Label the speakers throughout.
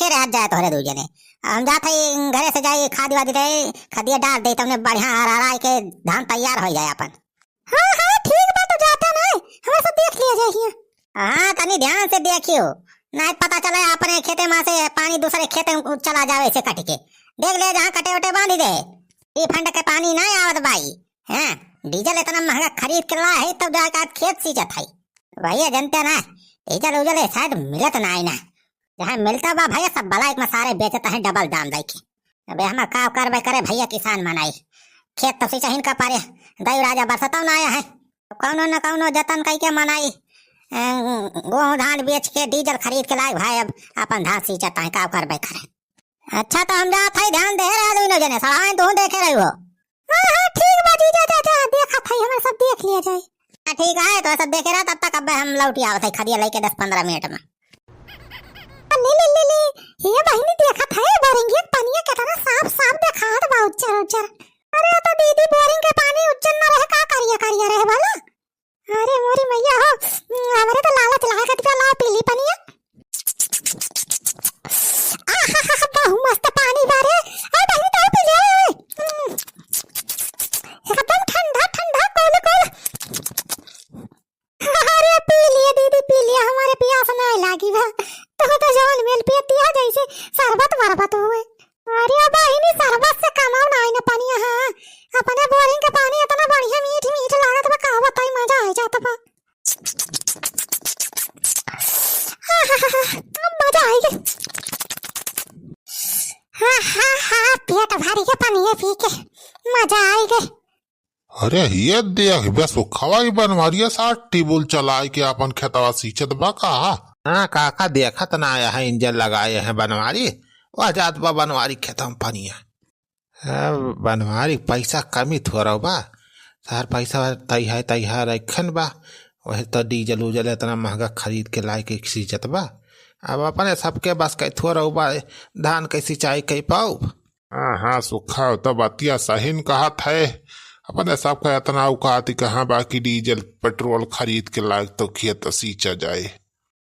Speaker 1: रह जाए तोहरे दू जने। हम जात हई घरे से जाई खादी वादी दे खदिया डाल दे तुमने बढ़िया हरा के धान तैयार हो जाए अपन। हां हां ठीक बा, तो जाता ना हमरा सब देख लिया जाए। हां तनी ध्यान से देखियो, नहीं पता चले अपने खेते में से पानी दूसरे खेते में चला जावे से कट के। देख ले जहां कटे उटे बांधी दे, ई फंड के पानी नहीं आवत बाई। हैं डीजल इतना महंगा खरीद के ला है तब जाकर खेत सींचत है। भैया जनते ना डीजल उजल शायद मिलत ना है ना, जहाँ मिलता बा भैया सब बलाइक में सारे बेचता है डबल दाम दे के। अबे हम का करबे करे भैया, किसान मनाई खेत तो सिंचाई का पारे दई राजा बरसता ना आया है, कौनो न कौनो जतन कई के मनाई गेहूं धान बेच के डीजल खरीद के लाए भाई अब अपन धान सींचता है, का करबे करे। अच्छा तो हम जात है ध्यान दे रहा दोनों जने सहाय तू देखे रही हो। हां हां ठीक बा जीजा चाचा, देखा था हमें सब देख लिया जाए। ठीक है तो सब देखे रहा तब तक अब हम लौटी आवत है खदिया लेके 10-15 मिनट में। ले ये बहिनी देखा था बोरिंग के पानी कितना साफ साफ दिखात बा उच्चर उच्चर। अरे तो दीदी बोरिंग के पानी उच्चर ना रहे का करिया रहे वाला। अरे मोरी मैया हो, हमरे तो लालच लगा के पिला पीली पानी। आहा बहुत मस्त पानी बारे। ए बहिनी तो पी ले, एकदम ठंडा ठंडा कोल कोल। अरे पी लिए दीदी पी लिए, हमारे प्यास नहीं लागी बा। तो जवान मेल पियती है जैसे शरबत वरबत हुए। अरे बहिनी शरबत से कमाओ ना ना पानी। हां अपने बोरिंग का पानी इतना बढ़िया मीठ मीठ लागत बा, का बताई मजा आ जाता बा। मजा आई गे। हां पेट भरी के पानी पी के मजा आई गे।
Speaker 2: अरे ये देख बस खवा की बनवारिया 60 टेबल चलाए के अपन खेतवा सींचत बा का।
Speaker 3: हाँ काका देखत ना आया है, इंजन लगाए हैं बनवारी, वह जात बा बनवारी खेतम पनिया। बनवारी पैसा कमी थोड़ा बा, सार पैसा तैयार रखन बा, वही तो डीजल उजल इतना महंगा खरीद के लाए के सींचत बा। अब अपने सबके बस कई थोड़ा बा धान के सिंचाई कई पाऊ।
Speaker 2: हाँ सुखा तो बतिया सहीन कहा थे, अपने सबका इतना औकात कहाँ बाकी डीजल पेट्रोल खरीद के लायक तो खेत सींचा जाए,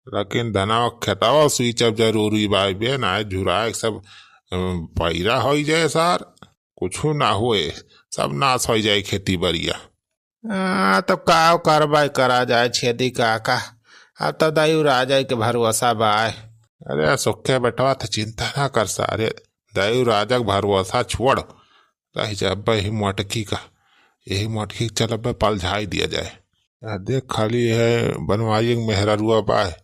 Speaker 2: लेकिन धना खेतवा सींचब जरूरी बा बे ना झुराए सब पैरा हो जाए सार कुछ ना हुए सब नाश हो जाए खेती बरिया।
Speaker 3: तो का करवाई करा जाए छेदी काका, अब तो दयू राजा के भरोसा बाय।
Speaker 2: अरे सुखे बेटवा तो चिंता ना कर सारे, दयू राजा का भरोसा छोड़ रही जब ही मटकी का यही मटकी चल अब पलझाई दिया जाए। देख खाली है बनवारी मेहरा रुआ बाय,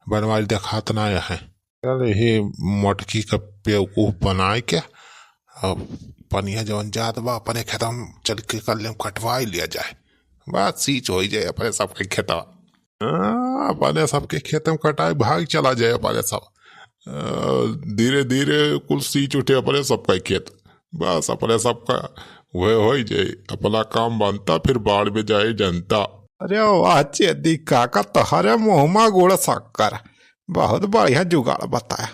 Speaker 2: बनवारी देखात ना है, चल यही मटकी का बेवकूफ बनाए के अब पनिया जवन जात बा अपने खेत में चल के कल कटवा लिया जाए, बात सींच हो जाए अपने सबके खेतवा। अपने सबके खेत में कटाई भाग चला जाए, अपने सब धीरे धीरे कुल सींच उठे अपने सबका खेत, बस अपने सबका वह हो जाए, अपना काम बनता फिर बाढ़ में जाए जनता।
Speaker 3: अरे वाह चेदी काका तोहरे मुँहमा गुड़ शक्कर, बहुत बढ़िया जुगाड़ बताया।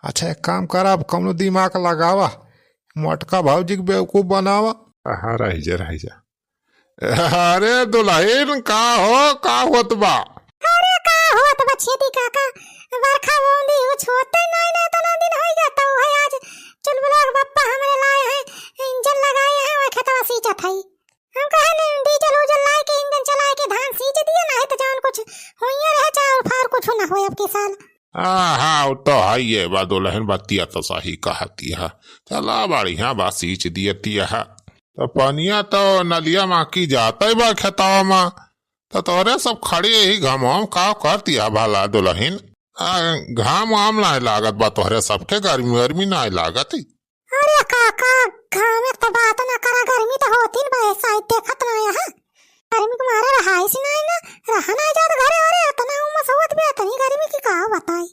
Speaker 3: अच्छा एक काम कर, अब कौनो दिमाग लगावा, मोटका भाजी के बेवकूफ बनावा।
Speaker 2: हाँ रह जा। अरे दुल्हन का होत बा।
Speaker 1: अरे का होत बा छेदी काका, बरखा बूंदी हो छोटे नहीं तना दिन हो गया तो है आज चुलबुला पप्पा हमरे लाए हैं इंजन लगाए हैं और खेतवा सींचत है। हम कहे ने डीजल उजल लाए के इंजन चलाए के धान सींच दिए ना है तो जान कुछ होइए रहे चाहे फार कुछ ना हो अब के साल।
Speaker 2: हाँ वो तो है ये बा दुल्हन बतिया तो सही कहती है, चला बढ़िया बा सींच दियती है। तो पनिया तो नलिया माँ की जाता ही बा खेतवा माँ, तो तोरे सब खड़े ही घाम का करती है भला दुल्हन, घाम वाम ना लागत बा तोहरे सबके, गर्मी ना लागत।
Speaker 1: अरे काका घाम तो बात ना करा, गर्मी तो होती न बा साइड देखत ना है, गर्मी के मारे रहाई सी ना रहा ना जात घरे। अरे इतना उमस होत बे इतनी गर्मी की का बताई।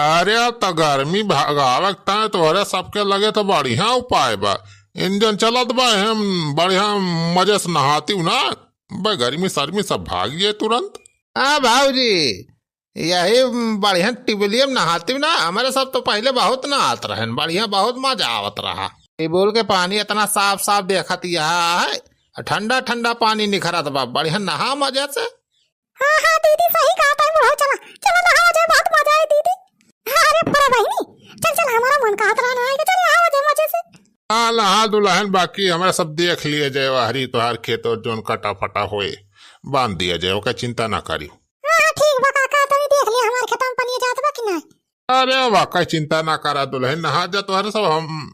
Speaker 2: अरे तो गर्मी भागवता है तोहरे सबके लगे तो बढ़िया उपाय बा, इंजन चलत बा हम बढ़िया मजे से नहाती हूँ ना भाई, गर्मी शर्मी सब भाग जाए तुरंत।
Speaker 3: हाँ भाऊजी यही बढ़िया टिबलियम नहाती ना, हमारे सब तो पहले बहुत नहात रहे, बढ़िया बहुत मजा आवत रहा। टिबुल के पानी इतना साफ साफ देखत है, ठंडा ठंडा पानी निखरत बा, बढ़िया नहा मजे से।
Speaker 1: हाँ दीदी सही कहा, चला नहा जाए, बहुत मजा आई दीदी। अरे बड़ा बहनी चल चल हमारा मन का हाथ रहना है कि चल आओ दे मजे से।
Speaker 2: हाँ हाँ दुल्हन बाकी हमारा सब देख लिए जाए हरी तोहार खेत और जोन कटा फटा होए बांध दिया जाए ओका चिंता ना करी।
Speaker 1: हां ठीक बा काका तनी देख लिया हमारे खेत में पानी जात बा कि नहीं।
Speaker 2: अरे वाकई चिंता ना करा दुल्हन नहा जा तोहरे सब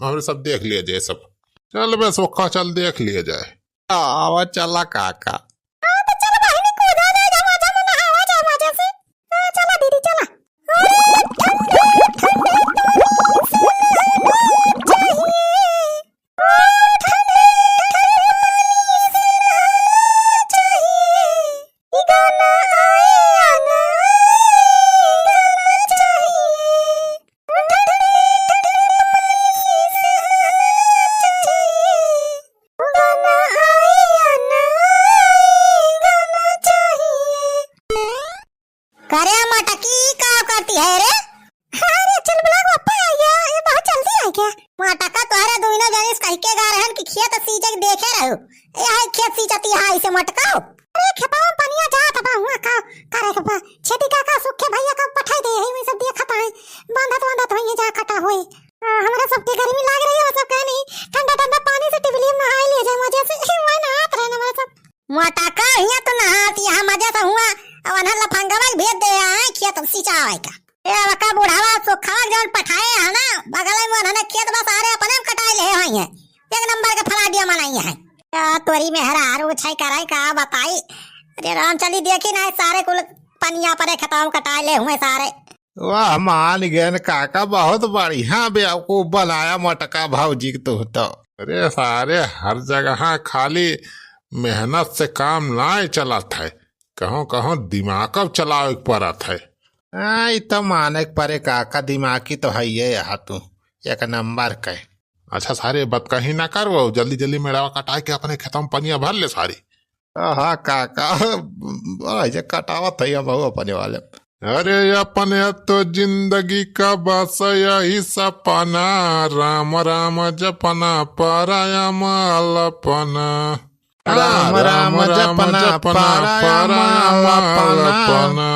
Speaker 2: हमरे सब देख लिए जाए सब। चल बस ओखा चल देख लिए जाए।
Speaker 3: आवा चला काका।
Speaker 1: हां तो चल बहनी कूदा ले जा मजा में नहावा जा मजे से। हां चला दीदी चला। करे मटकी का करती है रे? अरे चल बुला पापा आया ये बहुत जल्दी आ गया। मटका तोहरे दोनों जनिस कह के गा रहन कि खेत सींचे देखे रहू। ए हाय खेत सींचती है इसे मटका। अरे खेतवा में पानिया जात बा हुआ का करे के बा छेती काका सुखे भैया का पठाई दे है सब देखत है बांधत होई जा कटा होई। हमरा सबके गर्मी लाग रही है सब कहनी ठंडा ठंडा पानी से टिबली में नहाई ले जाए मजे से वही नहात रहे हमरा सब। मटका हिया तो नहाती है मजे से हुआ अवन लफंगवा भेज दे आए खेत सिंचावे का। ए बका बुढ़ावा सुखावा जौन पठाए है ना बगल में उन्होंने खेत बस सारे अपने कटाई ले हई है एक नंबर के फलाडिया मनाई है। तोरी में हरारू छई कराई का बताई। अरे राम चली देखी ना सारे कुल पनिया पर खताम कटाई ले हुए सारे।
Speaker 3: वाह मान गए काका बहुत बढ़िया बेवकूफ बनाया मटका भौजी तो।
Speaker 2: अरे सारे हर जगह खाली मेहनत से काम ना चलत है कहो कहो दिमाग चलावे पड़त है।
Speaker 3: आई तो माने परे काका दिमागी तो है ये यहाँ तू एक नंबर के।
Speaker 2: अच्छा सारे बात कहीं ना करो जल्दी जल्दी मेड़ावा कटाई के अपने खेतों में पनिया भर ले सारी।
Speaker 3: हाँ काका ऐसे कटावत है बहु अपने वाले।
Speaker 2: अरे अपने तो जिंदगी का बस यही सपना राम राम जपना पराया मालपना
Speaker 3: राम राम जपना पराया मालपना।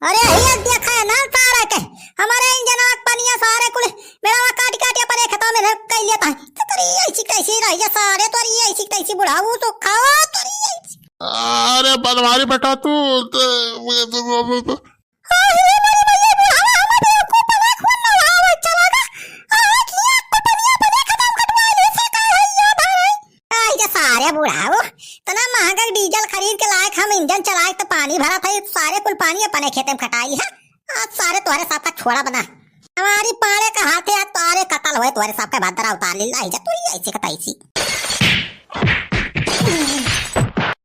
Speaker 1: अरे ये देखा है ना तारा के हमारे इंजन पनिया सारे कुल मेरा काट काट अपने खेतों में रख के लेता है तो तोरी ऐसी कैसी रही है सारे तोरी ऐसी कैसी बुढ़ाऊ तो खाओ तोरी ऐसी।
Speaker 2: अरे बनवारी बेटा तू
Speaker 1: सारे बुढ़ाओ तना महंगा डीजल खरीद के लायक हम इंजन चलाए तो पानी भरा था सारे कुल पानी अपने खेत में खटाई है। आज सारे तुम्हारे साथ का छोड़ा बना हमारी पाड़े का हाथ है तारे कतल हुए तुम्हारे साथ का भादरा उतार ली लाई जा तू ऐसी कताई सी।